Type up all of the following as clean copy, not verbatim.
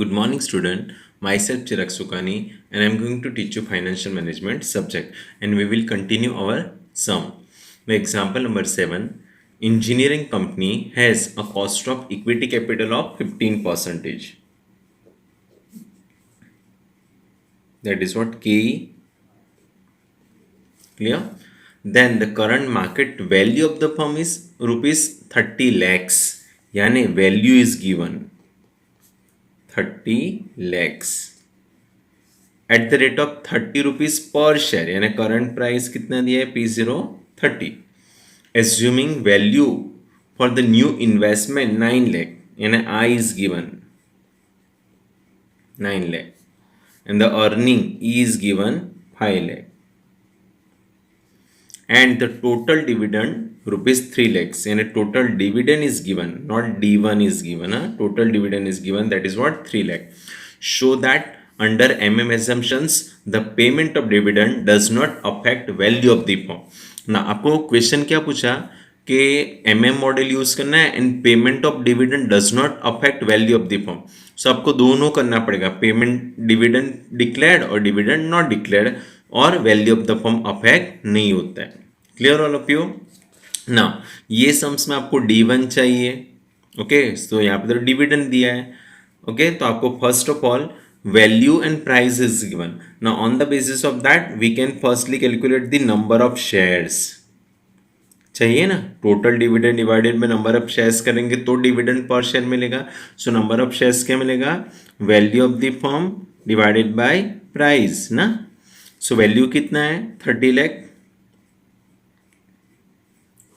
Good morning, student. Myself Chirag Sukani, and I'm going to teach you financial management subject, and we will continue our sum. My example number 7. Engineering company has a cost of equity capital of 15 percentage. That is what KE. Clear? Then the current market value of the firm is rupees 30 lakhs. यानी value is given 30 lakhs. At the rate of 30 rupees per share यानी current price कितना दिया है P0 30. Assuming value for the new investment 9 lakh यानी I is given 9 lakh and the earning E is given 5 lakh and the total dividend rupees 3 lakhs and total dividend is given, not D1 is given, total dividend is given, that is what 3 lakh. Show that under assumptions the payment of dividend does not affect value of the firm. ना आपको question क्या पूछा कि model use करना है and payment of dividend does not affect value of the firm. So आपको दोनों करना पड़ेगा, पेमेंट डिविडेंड डिक्लेयर्ड और डिविडेंड नॉट डिक्लेयर्ड, और value of the firm affect नहीं होता है. Clear all of you? ना ये सम्स में आपको D1 चाहिए. ओके, तो यहाँ पे तो डिविडेंड दिया है. ओके, तो आपको first of all value and price is given. Now on the basis of that we can firstly calculate the number of shares. चाहिए ना, total dividend divided by number of shares करेंगे तो dividend per share मिलेगा. So number of shares क्या मिलेगा? Value of the firm divided by price ना. So value कितना है 30 lakh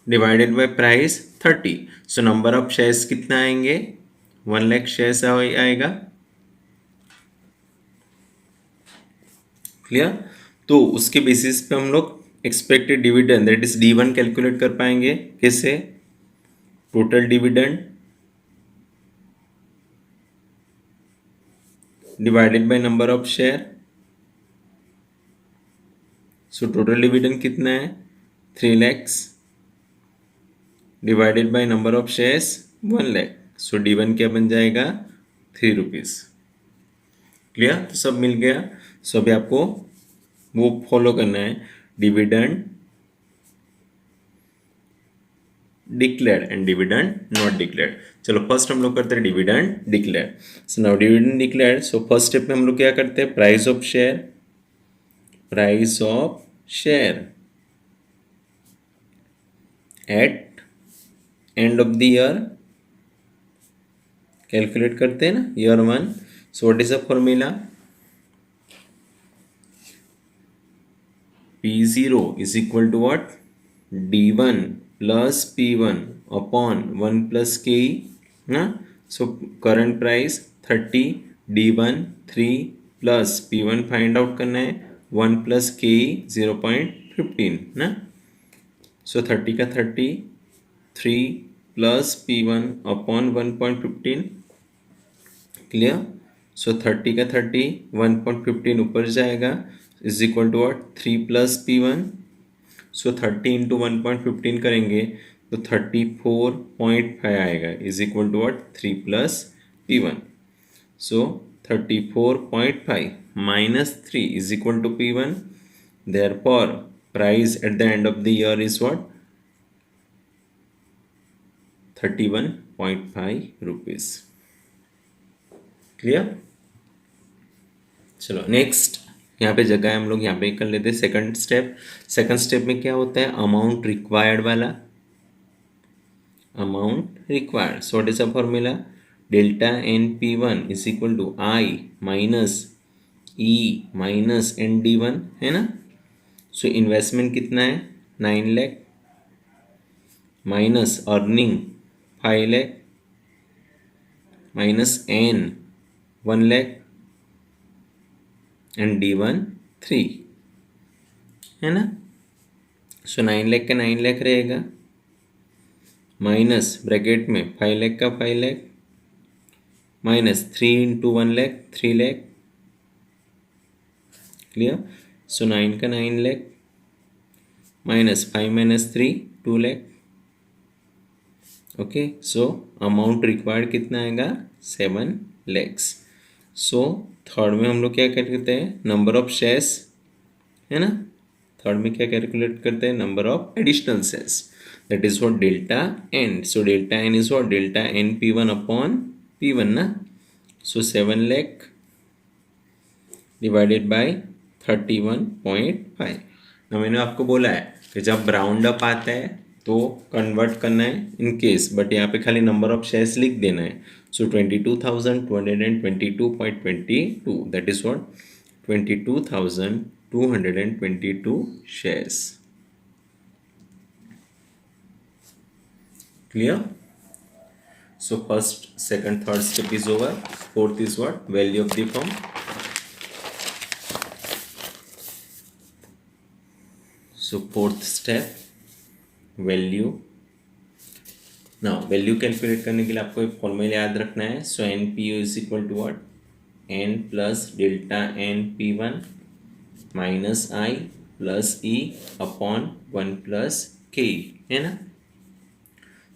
divided bye price 30. So number of shares कितना आएंगे? 1 लाख शेयर्स आएगा. क्लियर? तो उसके बेसिस पे हम लोग expected dividend that is D1 calculate कर पाएंगे. कैसे? Total dividend divided by number of share. So total dividend कितना है 3 lakhs divided by number of shares 1 lakh. So D1 क्या बन जाएगा 3 रुपीज. क्लियर? तो सब मिल गया. सो अभी आपको वो फॉलो करना है, dividend declared and dividend not declared. चलो फर्स्ट हम लोग करते हैं dividend declared. So now dividend declared. So first step में हम लोग क्या करते हैं? Price of share eight and of the year calculate करते हैं ना, year 1. So what is the formula? P0 is equal to what? D1 plus P1 upon 1 plus KE ना. So current price 30, D1 3 plus P1 find out करना है 1 plus KE 0.15 ना. So 30 का 30, 3 plus P1 upon 1.15. Clear? सो 30 का 30, 1.15 ऊपर जाएगा is equal to what 3 plus P1. So 30 into 1.15 करेंगे तो 34.5 आएगा is equal to what 3 plus P1. So 34.5 minus 3 is equal to P1. Therefore price at the end of the year is what 31.5 rupees. Clear? चलो next यहाँ पे जगह है, हम लोग यहाँ पे कर लेते हैं सेकंड स्टेप. सेकंड स्टेप में क्या होता है? अमाउंट रिक्वायर्ड वाला. Amount required. So what is the formula? Delta NP1 is equal to I minus E minus ND1 है ना. सो इन्वेस्टमेंट कितना है 9 lakh minus earning 5 lakh minus N 1 lakh and D1 3 है ना. सो 9 लाख का 9 लाख रहेगा माइनस ब्रैकेट में 5 लाख का 5 lakh minus 3 into 1 lakh 3 lakh. Clear? So 9 का 9 lakh minus 5 minus 3 2 lakh. Okay, so amount required कितना आएगा 7 lakhs. सो थर्ड में हम लोग क्या करते हैं, नंबर ऑफ शेयर्स, है ना। थर्ड में क्या कैलकुलेट करते हैं, number of additional shares, that is what delta N. So delta N is what delta N P one upon P one ना। So 7 lakh divided by 31.5। ना मैंने आपको बोला है कि जब राउंड अप आता है तो कन्वर्ट करना है इन केस, बट यहाँ पे खाली नंबर ऑफ शेयर्स लिख देना है। सो 22,222.22, that is what 22,222 shares. Clear? So first, second, third step is over. Fourth is what? Value of the firm. So fourth step, value. Now value calculate करने के लिए आपको एक फॉर्मूला याद रखना है. So NPU is equal to what? N plus delta NP1 minus I plus E upon 1 plus K, है ना.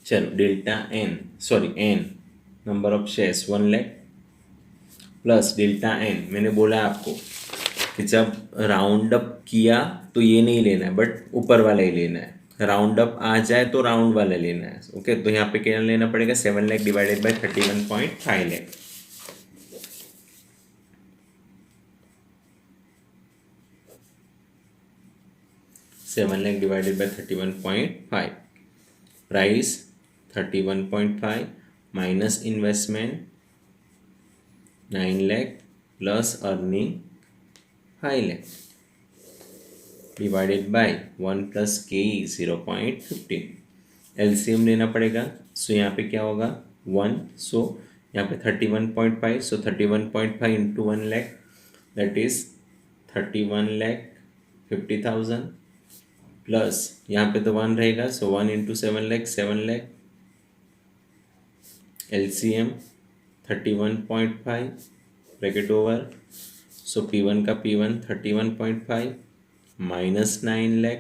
चलो delta N, sorry N number of shares 1 lakh plus delta N, मैंने बोला आपको कि जब राउंड अप किया तो ये नहीं लेना है बट ऊपर वाला ही लेना है, राउंड अप आ जाए तो राउंड वाला लेना है. ओके, तो यहाँ पे क्या लेना पड़ेगा, 7 lakh divided by 31.5 lakh. 7 lakh divided by 31.5, price 31.5 minus investment 9 lakh plus earning 5 lakh divided bye 1 plus के 0.15. एलसीएम लेना पड़ेगा. सो यहाँ पे क्या होगा 1. सो यहाँ पे 31.5, so 31.5 into 1 lakh that is 31,50,000 plus यहाँ पे तो 1 रहेगा, so 1 into 7 lakh 7 lakh. LCM 31.5 bracket over. So P1 का P1 31.5 minus 9 lakh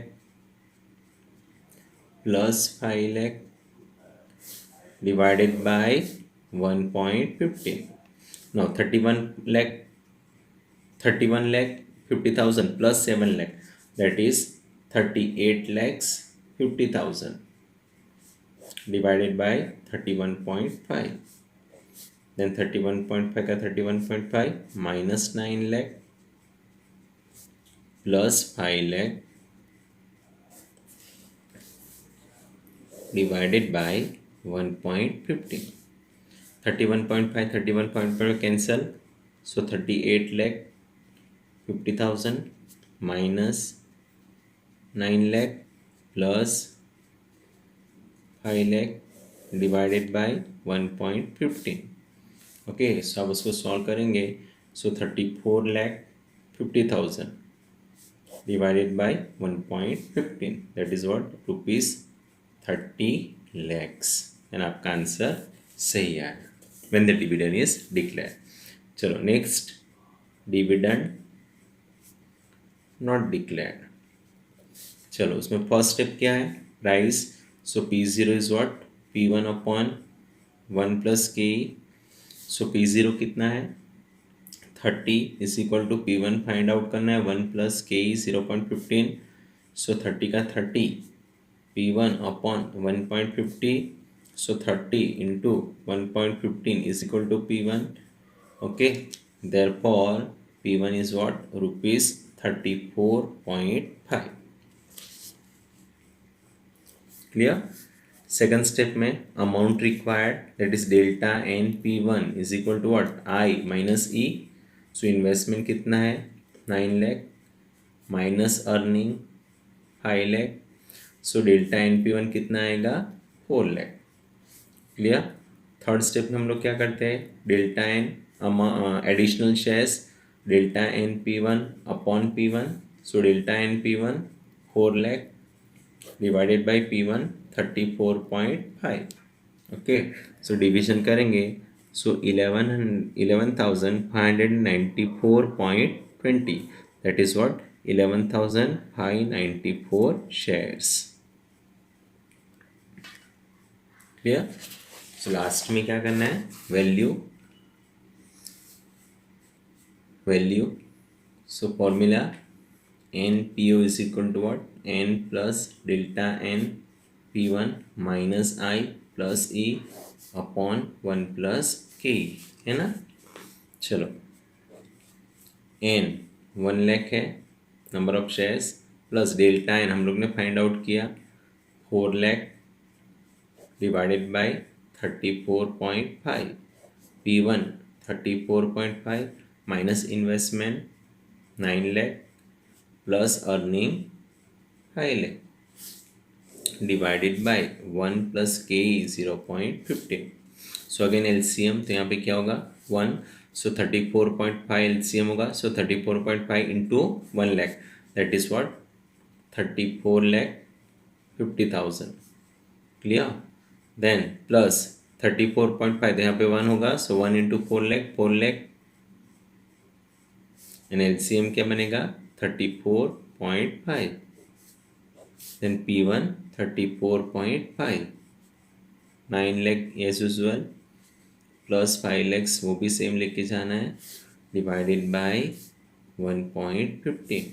plus 5 lakh divided by 1.15. No 31,50,000 plus 7 lakh that is 38,50,000 divided by 31.5. Then 31.5 का 31.5 minus 9 lakh plus 5 lakh divided by 1.15. 31.5 cancel, so 38,50,000 minus 9 lakh plus 5 lakh divided by 1.15. Okay, so अब उसको solve करेंगे. So 34,50,000 divided by 1.15, that is what rupees 30 lakhs. and आपका answer सही है when the dividend is declared. चलो next, dividend not declared. चलो उसमें first step क्या है, price. So P0 is what P1 upon 1 plus K. So P0 कितना है 30 is equal to P1 find out करना है 1 प्लस के 0.15. सो 30 का 30 P1 upon 1.50. So 30 into 1.15 is equal to P1. Okay, therefore P1 is what rupees 34.5. Clear. Second step में amount required that is delta N P1 is equal to what I minus E. So investment कितना है 9 lakh minus earning 5 lakh. So delta N P1 कितना आएगा 4 lakh. Clear. Third step में हम लोग क्या करते हैं, delta N additional shares delta N P1 upon P1. So delta N P1 4 lakh divided by P1 34.5. Okay, so division करेंगे. So 11,594.20 that is what 11,594 shares. Clear. So last में क्या करना है, value value. So formula NPO is equal to what? N plus delta N P1 minus I plus E upon 1 plus के, है ना। चलो N 1 lakh है number of shares, plus delta N हम लोग ने फाइंड आउट किया 4 lakh divided bye 34.5, P1 34.5 minus investment 9 lakh plus earning 5 lakh divided bye 1 plus के 0.15. सो अगेन एलसीएम, तो यहाँ पे क्या होगा 1, सो 34.5 एलसीएम होगा, so 34.5 into 1 lakh that is what 34,50,000. Clear? Then plus 34.5 यहाँ पे 1 होगा, so 1 into 4 lakh and LCM क्या बनेगा 34.5. Then P1 34.5, 9 lakh as usual plus 5 lakhs वो भी सेम लेके जाना है डिवाइडेड बाय 1.15.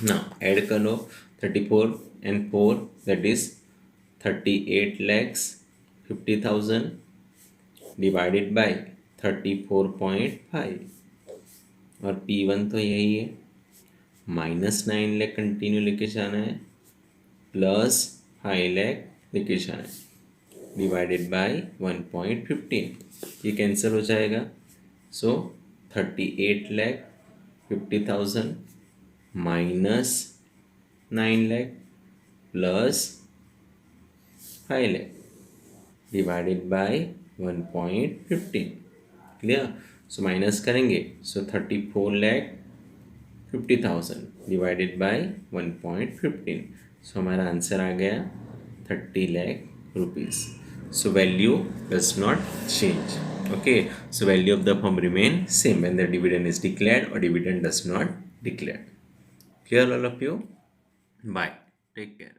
ना ऐड कर लो 34 and 4 that is 38,50,000 divided bye 34.5 और P1 तो यही है माइनस 9 लाख कंटिन्यू लेके जाना है प्लस 5 लाख लेके जाना है डिवाइडेड बाय 1.15. ये कैंसिल हो जाएगा, सो 38,50,000 minus 9 lakh plus 5 lakh divided by 1.15. Clear? So minus करेंगे, सो 34,50,000 डिवाइडेड बाय 1.15. सो हमारा आंसर आ गया 30 lakh rupees. So value does not change. Okay, so value of the firm remain same when the dividend is declared or dividend does not declared. Clear all of you? Bye. Take care.